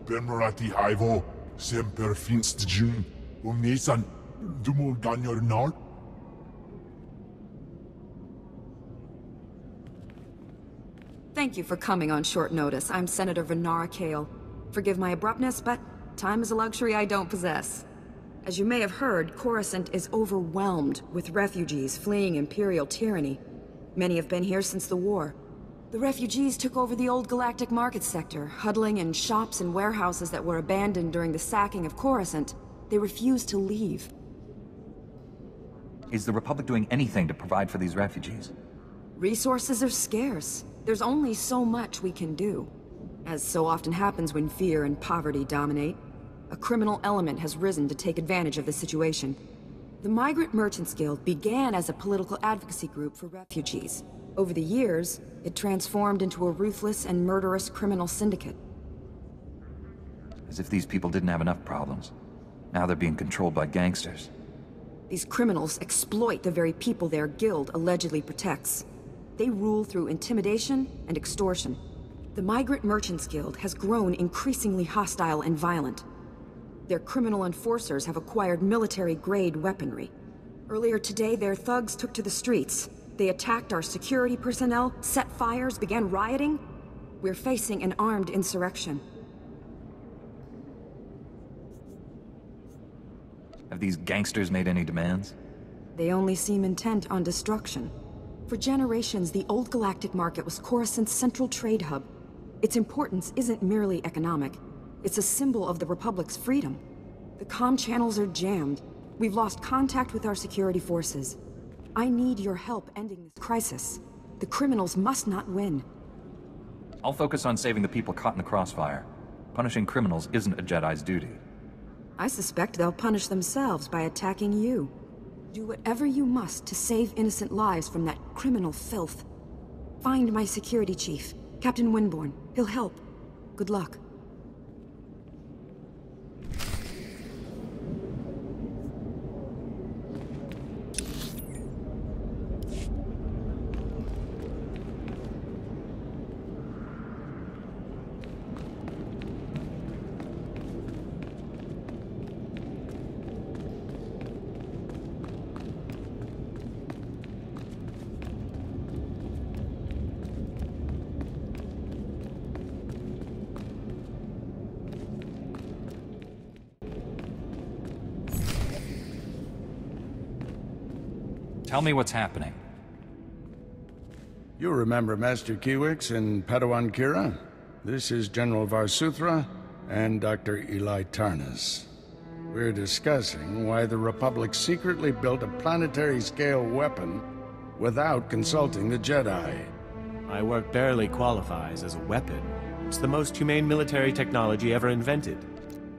benmerati haivo, semper finst jun, nisan, dumul ganyor nal. Thank you for coming on short notice. I'm Senator Venara Kale. Forgive my abruptness, but time is a luxury I don't possess. As you may have heard, Coruscant is overwhelmed with refugees fleeing Imperial tyranny. Many have been here since the war. The refugees took over the old galactic market sector, huddling in shops and warehouses that were abandoned during the sacking of Coruscant. They refused to leave. Is the Republic doing anything to provide for these refugees? Resources are scarce. There's only so much we can do. As so often happens when fear and poverty dominate, a criminal element has risen to take advantage of the situation. The Migrant Merchants Guild began as a political advocacy group for refugees. Over the years, it transformed into a ruthless and murderous criminal syndicate. As if these people didn't have enough problems. Now they're being controlled by gangsters. These criminals exploit the very people their guild allegedly protects. They rule through intimidation and extortion. The Migrant Merchants Guild has grown increasingly hostile and violent. Their criminal enforcers have acquired military-grade weaponry. Earlier today, their thugs took to the streets. They attacked our security personnel, set fires, began rioting. We're facing an armed insurrection. Have these gangsters made any demands? They only seem intent on destruction. For generations, the old galactic market was Coruscant's central trade hub. Its importance isn't merely economic. It's a symbol of the Republic's freedom. The comm channels are jammed. We've lost contact with our security forces. I need your help ending this crisis. The criminals must not win. I'll focus on saving the people caught in the crossfire. Punishing criminals isn't a Jedi's duty. I suspect they'll punish themselves by attacking you. Do whatever you must to save innocent lives from that criminal filth. Find my security chief, Captain Winborn. He'll help. Good luck. Tell me what's happening. You remember Master Kiwix and Padawan Kira? This is General Varsuthra and Dr. Eli Tarnas. We're discussing why the Republic secretly built a planetary-scale weapon without consulting the Jedi. My work barely qualifies as a weapon. It's the most humane military technology ever invented.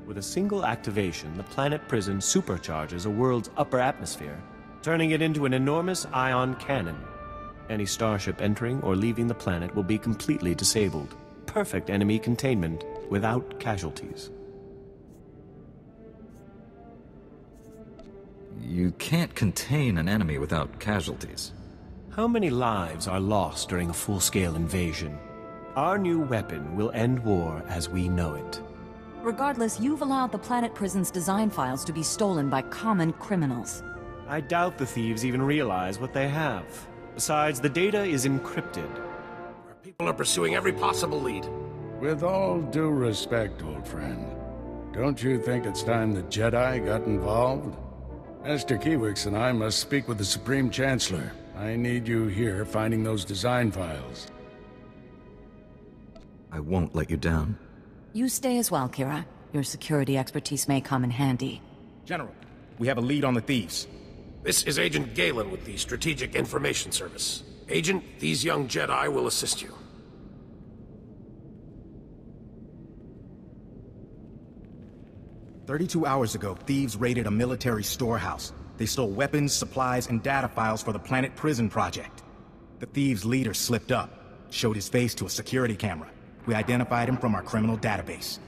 With a single activation, the planet prison supercharges a world's upper atmosphere, turning it into an enormous ion cannon. Any starship entering or leaving the planet will be completely disabled. Perfect enemy containment without casualties. You can't contain an enemy without casualties. How many lives are lost during a full-scale invasion? Our new weapon will end war as we know it. Regardless, you've allowed the planet prison's design files to be stolen by common criminals. I doubt the thieves even realize what they have. Besides, the data is encrypted. Our people are pursuing every possible lead. With all due respect, old friend, don't you think it's time the Jedi got involved? Master Kiwix and I must speak with the Supreme Chancellor. I need you here finding those design files. I won't let you down. You stay as well, Kira. Your security expertise may come in handy. General, we have a lead on the thieves. This is Agent Galen with the Strategic Information Service. Agent, these young Jedi will assist you. "32 hours ago, thieves raided a military storehouse. They stole weapons, supplies, and data files for the Planet Prison Project. The thieves' leader slipped up, showed his face to a security camera. We identified him from our criminal database.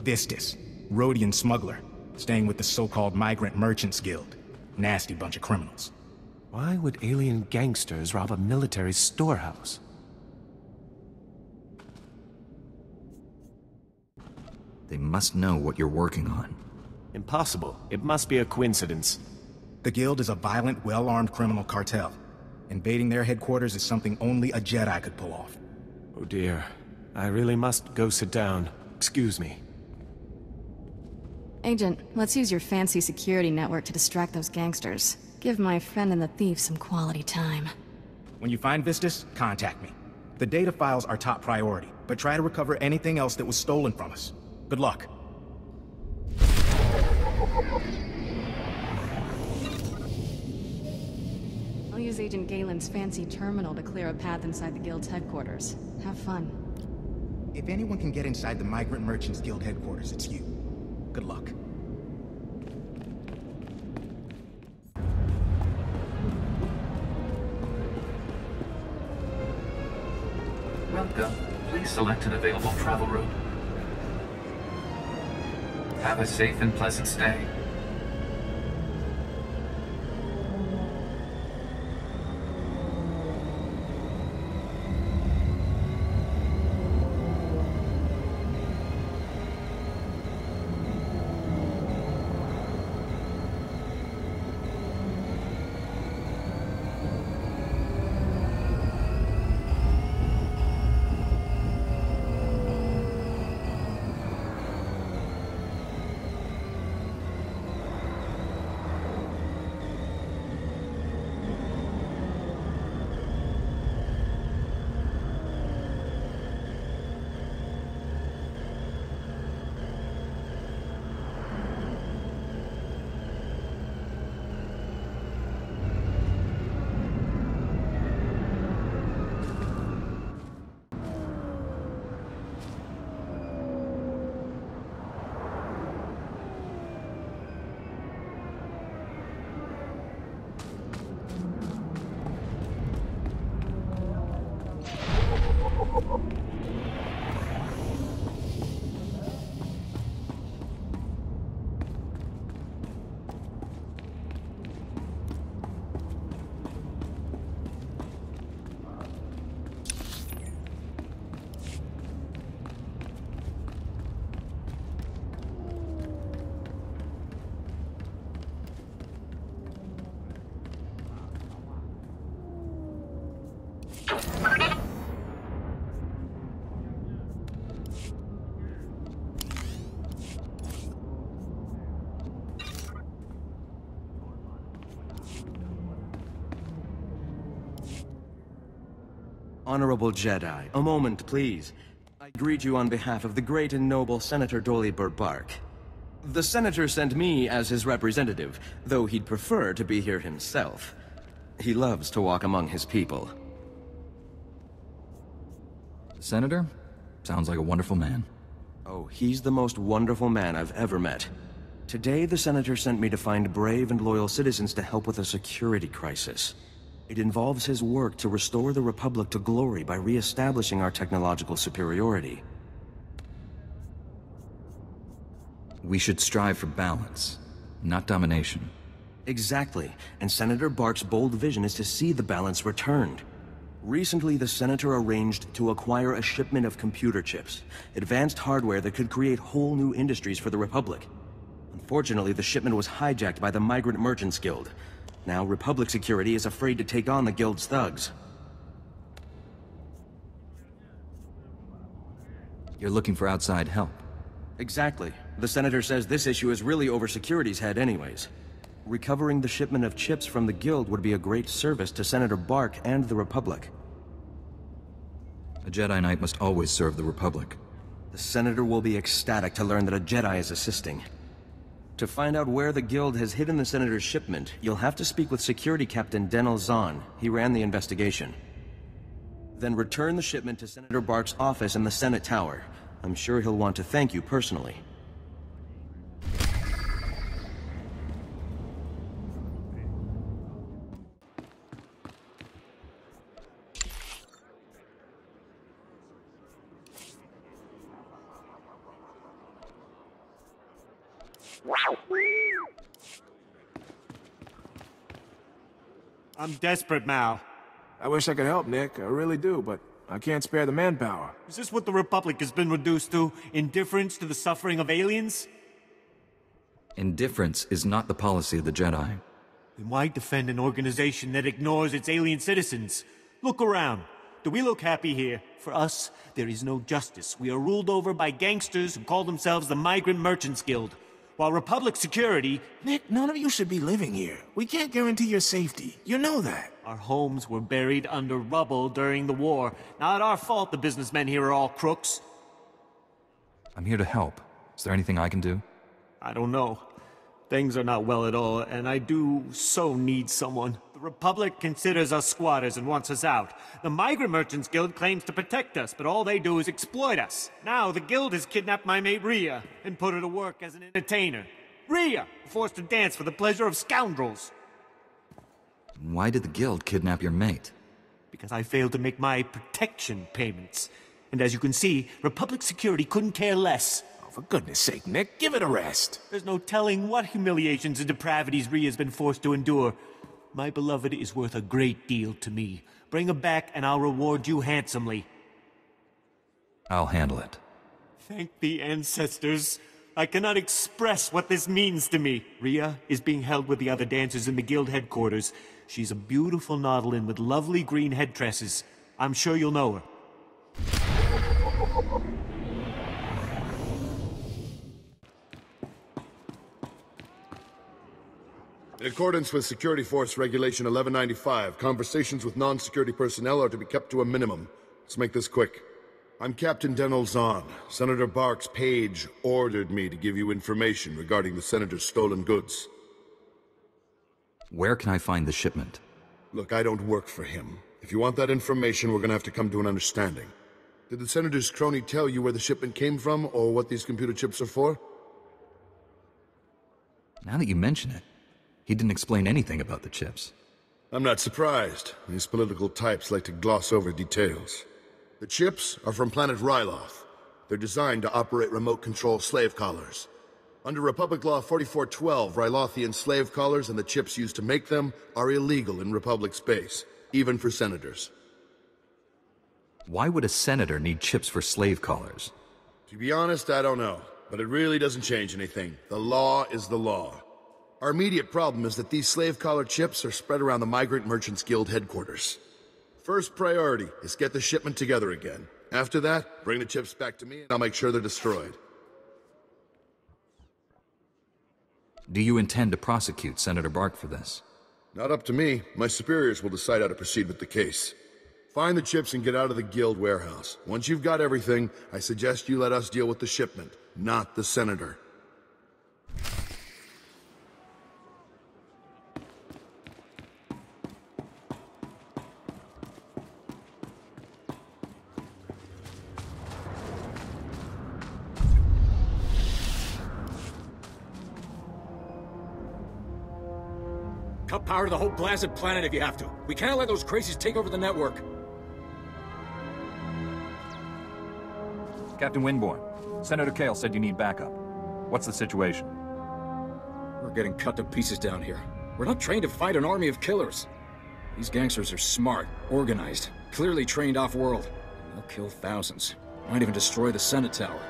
Vistus, Rhodian smuggler, staying with the so-called Migrant Merchants Guild. Nasty bunch of criminals. Why would alien gangsters rob a military storehouse? They must know what you're working on. Impossible. It must be a coincidence. The Guild is a violent, well-armed criminal cartel. Invading their headquarters is something only a Jedi could pull off. Oh dear. I really must go sit down. Excuse me. Agent, let's use your fancy security network to distract those gangsters. Give my friend and the thief some quality time. When you find Vistus, contact me. The data files are top priority, but try to recover anything else that was stolen from us. Good luck. I'll use Agent Galen's fancy terminal to clear a path inside the Guild's headquarters. Have fun. If anyone can get inside the Migrant Merchants Guild headquarters, it's you. Good luck. Welcome. Please select an available travel route. Have a safe and pleasant stay. Honorable Jedi, a moment, please. I greet you on behalf of the great and noble Senator Dolly Burbark. The Senator sent me as his representative, though he'd prefer to be here himself. He loves to walk among his people. Senator? Sounds like a wonderful man. Oh, he's the most wonderful man I've ever met. Today, the Senator sent me to find brave and loyal citizens to help with a security crisis. It involves his work to restore the Republic to glory by re-establishing our technological superiority. We should strive for balance, not domination. Exactly, and Senator Bark's bold vision is to see the balance returned. Recently, the Senator arranged to acquire a shipment of computer chips, advanced hardware that could create whole new industries for the Republic. Unfortunately, the shipment was hijacked by the Migrant Merchants Guild. Now, Republic security is afraid to take on the Guild's thugs. You're looking for outside help. Exactly. The Senator says this issue is really over security's head anyways. Recovering the shipment of chips from the Guild would be a great service to Senator Bark and the Republic. A Jedi Knight must always serve the Republic. The Senator will be ecstatic to learn that a Jedi is assisting. To find out where the Guild has hidden the Senator's shipment, you'll have to speak with Security Captain Denel Zahn. He ran the investigation. Then return the shipment to Senator Bark's office in the Senate Tower. I'm sure he'll want to thank you personally. I'm desperate, Mal. I wish I could help, Nick. I really do, but I can't spare the manpower. Is this what the Republic has been reduced to? Indifference to the suffering of aliens? Indifference is not the policy of the Jedi. Then why defend an organization that ignores its alien citizens? Look around. Do we look happy here? For us, there is no justice. We are ruled over by gangsters who call themselves the Migrant Merchants Guild. While Republic security... Nick, none of you should be living here. We can't guarantee your safety. You know that. Our homes were buried under rubble during the war. Not our fault the businessmen here are all crooks. I'm here to help. Is there anything I can do? I don't know. Things are not well at all, and I do so need someone. The Republic considers us squatters and wants us out. The Migrant Merchants Guild claims to protect us, but all they do is exploit us. Now the Guild has kidnapped my mate Rhea and put her to work as an entertainer. Rhea, forced to dance for the pleasure of scoundrels. Why did the Guild kidnap your mate? Because I failed to make my protection payments. And as you can see, Republic security couldn't care less. Oh, for goodness sake, Nick, give it a rest. There's no telling what humiliations and depravities Rhea's been forced to endure. My beloved is worth a great deal to me. Bring her back and I'll reward you handsomely. I'll handle it. Thank the ancestors. I cannot express what this means to me. Rhea is being held with the other dancers in the guild headquarters. She's a beautiful Nautilin with lovely green head tresses. I'm sure you'll know her. In accordance with Security Force Regulation 1195, conversations with non-security personnel are to be kept to a minimum. Let's make this quick. I'm Captain Denel Zahn. Senator Bark's page ordered me to give you information regarding the Senator's stolen goods. Where can I find the shipment? Look, I don't work for him. If you want that information, we're gonna have to come to an understanding. Did the Senator's crony tell you where the shipment came from, or what these computer chips are for? Now that you mention it, he didn't explain anything about the chips. I'm not surprised. These political types like to gloss over details. The chips are from planet Ryloth. They're designed to operate remote control slave collars. Under Republic Law 4412, Rylothian slave collars and the chips used to make them are illegal in Republic space, even for senators. Why would a senator need chips for slave collars? To be honest, I don't know. But it really doesn't change anything. The law is the law. Our immediate problem is that these slave collar chips are spread around the Migrant Merchants Guild headquarters. First priority is get the shipment together again. After that, bring the chips back to me and I'll make sure they're destroyed. Do you intend to prosecute Senator Bark for this? Not up to me. My superiors will decide how to proceed with the case. Find the chips and get out of the Guild warehouse. Once you've got everything, I suggest you let us deal with the shipment, not the Senator. Cut power to the whole blasted planet if you have to. We can't let those crazies take over the network. Captain Winborn, Senator Kale said you need backup. What's the situation? We're getting cut to pieces down here. We're not trained to fight an army of killers. These gangsters are smart, organized, clearly trained off-world. They'll kill thousands. Might even destroy the Senate Tower.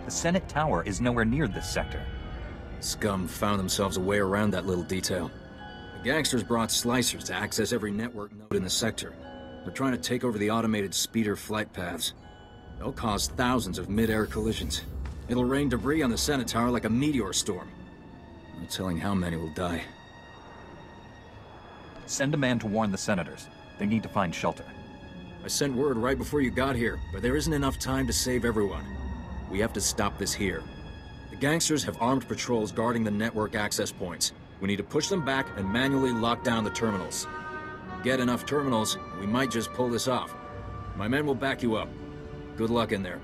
The Senate Tower is nowhere near this sector. Scum found themselves a way around that little detail. The gangsters brought slicers to access every network node in the sector. They're trying to take over the automated speeder flight paths. They'll cause thousands of mid-air collisions. It'll rain debris on the Senate Tower like a meteor storm. No telling how many will die. Send a man to warn the senators. They need to find shelter. I sent word right before you got here, but there isn't enough time to save everyone. We have to stop this here. The gangsters have armed patrols guarding the network access points. We need to push them back and manually lock down the terminals. Get enough terminals, and we might just pull this off. My men will back you up. Good luck in there.